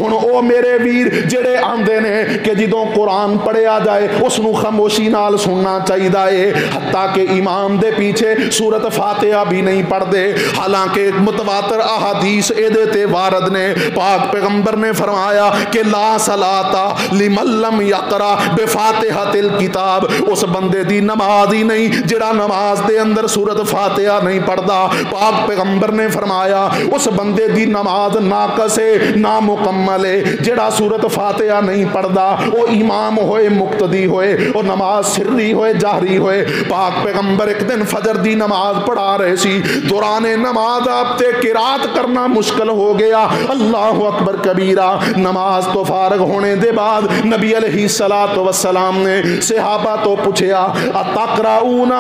ہن او میرے ویر جڑے آندے نے کہ جدوں قرآن پڑھیا جائے اس نو خاموشی نال سننا چاہیے، حتیٰ کہ امام دے پیچھے سورت فاتحہ بھی نہیں پڑھ دے، حالانکہ متواتر احادیث ایدے تے وارد نے، پاک پیغمبر نے فرمایا کہ لا صلاۃ لمن لم یقرأ بفاتحۃ الکتاب، اس بندے دی نماز ہی نہیں جڑا نماز دے اندر سورت فاتحہ نہیں پڑھدا۔ پاک پیغمبر نے فرمایا اس بندے دی نماز ناقص ہے، نامکمل ہے، جڑا سورت فاتحہ نہیں پڑھدا، وہ امام ہوئے مقتدی ہوئے اور نماز سری ہوئے جہری ہوئے۔ پاک پیغمبر ایک دن فجر دی نماز پڑھا رہے سی، دوران نماز آپ تے قرات کرنا مشکل ہو گیا، اللہ اکبر کبیرہ۔ نماز تو فارغ ہونے دے بعد نبی علیہ السلام نے صحابہ تو پوچھیا اتقرؤون،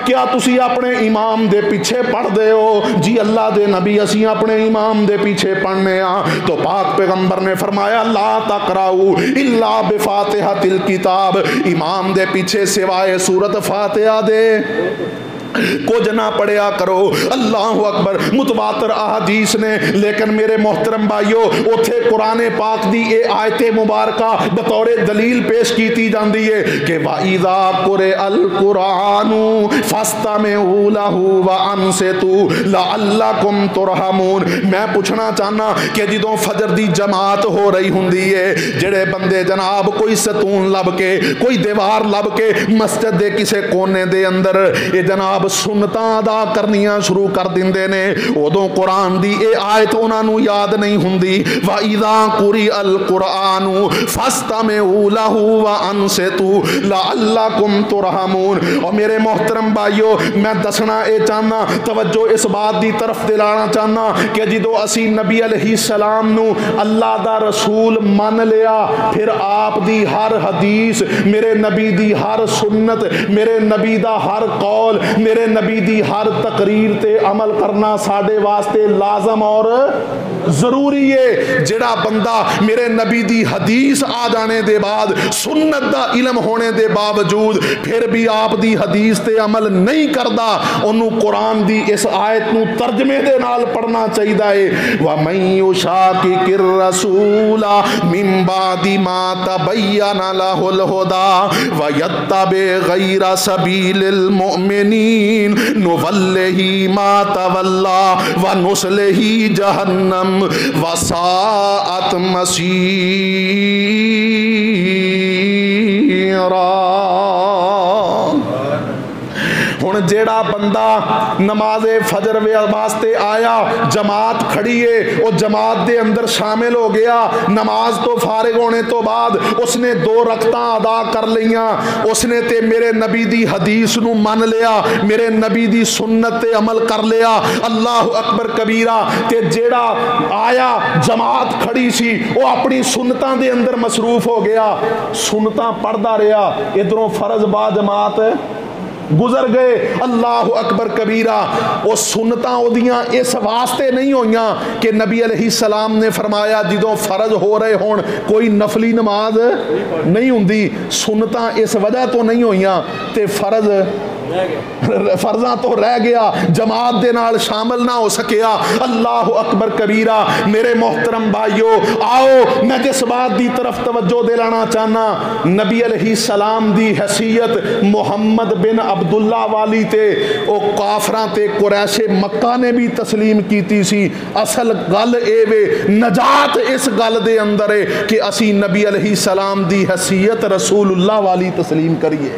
کیا تسی اپنے امام دے پیچھے پڑھ دے ہو؟ جی اللہ دے نبی اسی اپنے امام دے پیچھے پڑھنے ہاں۔ تو پاک پیغمبر نے فرمایا لا تقرؤوا الا بفاتحۃ الکتاب، امام دے پیچھے سوائے سورت فاتحہ دے کچھ نہ پڑھیا کرو۔ اللہ اکبر، متواتر احادیث نے، لیکن میرے محترم بھائیو اوتھے قرآن پاک دی اے آیت مبارکہ بطور دلیل پیش کیتی جاندی ہے کہ وَإِذَا قُرِئَ الْقُرْآنُ فَاسْتَمِعُوا لَهُ وَأَنصِتُوا لَعَلَّكُمْ تُرْحَمُونَ۔ میں پوچھنا چاہنا کہ جدوں فجر دی جماعت ہو رہی ہوندی ہے، جڑے بندے جناب کوئی ستون لب کے، کوئی دیوار لب کے مسجد دے کسے کونے دے اندر اے جناب سنتاں ادا کرنیاں شروع کر دیندے نے، ادوں قرآن دی اے آیت انہاں نو یاد نہیں ہوندی، وَإِذَا قُرِئَ الْقُرْآنُ فَاسْتَمِعُوا لَهُ وَأَنصِتُوا لَعَلَّكُمْ تُرْحَمُونَ۔ اور میرے محترم بھائیو میں دسنا اے چاہنا، توجہ اس بات دی طرف دلانا چاہنا کہ جدو اسی نبی علیہ السلام نو اللہ دا رسول مان لیا، پھر آپ دی ہر حدیث، میرے نبی دی ہر سنت، میرے نبی دا ہر قول، میرے نبی دی ہر تقریر تے عمل کرنا ساڈے واسطے لازم اور ضروری ہے۔ جڑا بندہ میرے نبی دی حدیث آ جانے دے بعد، سنت دا علم ہونے دے باوجود پھر بھی آپ دی حدیث تے عمل نہیں کردا، انہوں قرآن دی اس آیت نو ترجمے دے نال پڑھنا چاہیے ہے۔ وَمَن يُشَاقِقِ الرَّسُولَ مِن بَعْدِ مَا تَبَيَّنَ لَهُ الْهُدَى وَيَتَّبِعْ غَيْرَ سَبِيلِ الْمُؤْمِنِينَ نُوَلِّهِ مَا تَوَلَّى وَنُصْلِهِ جَهَنَّمَ وَسَاءَتْ مَصِيرًا۔ ہن جیڑا بندہ نماز فجر واسطے آیا، جماعت کھڑی ہے، وہ جماعت دے اندر شامل ہو گیا، نماز تو فارغ ہونے تو بعد اس نے 2 رکعتاں ادا کر لیاں، اس نے تے میرے نبی دی حدیث نو مان لیا، میرے نبی دی سنت تے عمل کر لیا، اللہ اکبر کبیرہ۔ تے جیڑا آیا جماعت کھڑی سی، وہ اپنی سنتاں دے اندر مصروف ہو گیا، سنتاں پڑھدا رہا، ادھروں فرض با جماعت گزر گئے، اللہ اکبر کبیرہ۔ وہ سنتاں اودیاں اس واسطے نہیں ہویاں کہ نبی علیہ السلام نے فرمایا جدوں فرض ہو رہے ہون کوئی نفلی نماز نہیں ہوندی، سنتاں اس وجہ تو نہیں ہویاں تے فرضاں تو رہ گیا، جماعت دے نال شامل نہ ہو سکیا، اللہ اکبر کبیرہ۔ میرے محترم بھائیو آؤ میں جس بات دی طرف توجہ دلانا چاہنا، نبی علیہ السلام دی حیثیت محمد بن عبداللہ والی تے او کافراں تے قریش مکہ نے بھی تسلیم کیتی سی۔ اصل گل اے وے، نجات اس گل دے اندر ہے کہ اسی نبی علیہ السلام دی حیثیت رسول اللہ والی تسلیم کریے۔